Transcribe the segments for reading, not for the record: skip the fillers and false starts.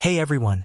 Hey everyone,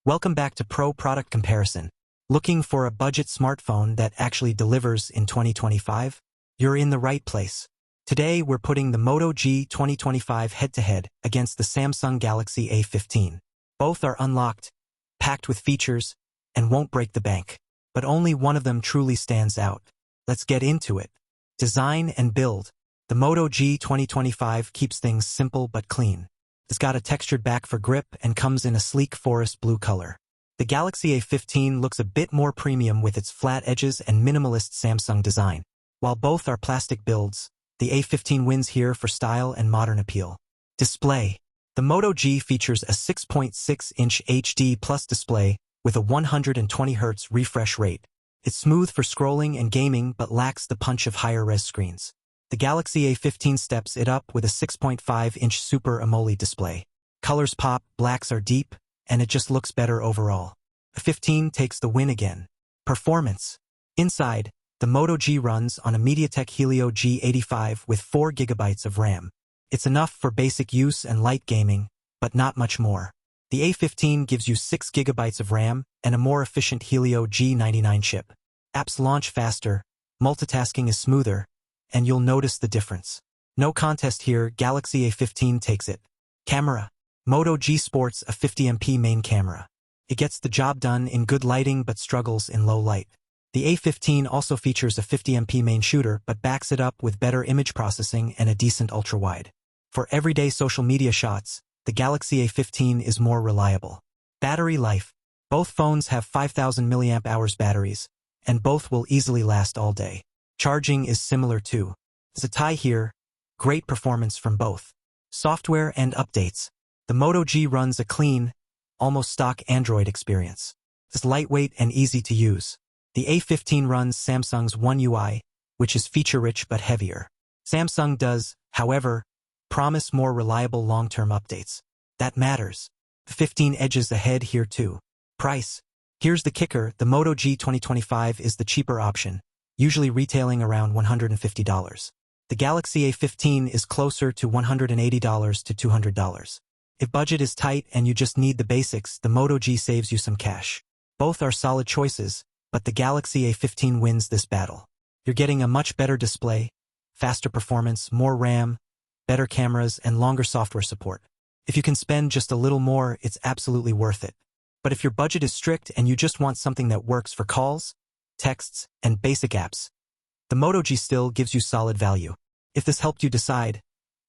welcome back to Pro Product Comparison. Looking for a budget smartphone that actually delivers in 2025? You're in the right place. Today we're putting the Moto G 2025 head-to-head against the Samsung Galaxy A15. Both are unlocked, packed with features, and won't break the bank. But only one of them truly stands out. Let's get into it. Design and build. The Moto G 2025 keeps things simple but clean. It's got a textured back for grip and comes in a sleek forest blue color. The Galaxy A15 looks a bit more premium with its flat edges and minimalist Samsung design. While both are plastic builds, the A15 wins here for style and modern appeal. Display. The Moto G features a 6.6-inch HD Plus display with a 120Hz refresh rate. It's smooth for scrolling and gaming but lacks the punch of higher-res screens. The Galaxy A15 steps it up with a 6.5-inch Super AMOLED display. Colors pop, blacks are deep, and it just looks better overall. The 15 takes the win again. Performance. Inside, the Moto G runs on a MediaTek Helio G85 with 4 GB of RAM. It's enough for basic use and light gaming, but not much more. The A15 gives you 6 GB of RAM and a more efficient Helio G99 chip. Apps launch faster, multitasking is smoother, and you'll notice the difference. No contest here, Galaxy A15 takes it. Camera. Moto G sports a 50MP main camera. It gets the job done in good lighting but struggles in low light. The A15 also features a 50MP main shooter but backs it up with better image processing and a decent ultra-wide. For everyday social media shots, the Galaxy A15 is more reliable. Battery life. Both phones have 5000 mAh batteries, and both will easily last all day. Charging is similar too. There's a tie here, great performance from both. Software and updates. The Moto G runs a clean, almost stock Android experience. It's lightweight and easy to use. The A15 runs Samsung's One UI, which is feature-rich but heavier. Samsung does, however, promise more reliable long-term updates. That matters. The 15 edges ahead here too. Price. Here's the kicker, the Moto G 2025 is the cheaper option, usually retailing around $150. The Galaxy A15 is closer to $180 to $200. If budget is tight and you just need the basics, the Moto G saves you some cash. Both are solid choices, but the Galaxy A15 wins this battle. You're getting a much better display, faster performance, more RAM, better cameras, and longer software support. If you can spend just a little more, it's absolutely worth it. But if your budget is strict and you just want something that works for calls, texts, and basic apps, the Moto G still gives you solid value. If this helped you decide,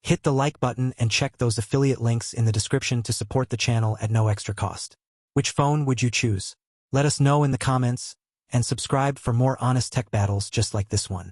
hit the like button and check those affiliate links in the description to support the channel at no extra cost. Which phone would you choose? Let us know in the comments, and subscribe for more honest tech battles just like this one.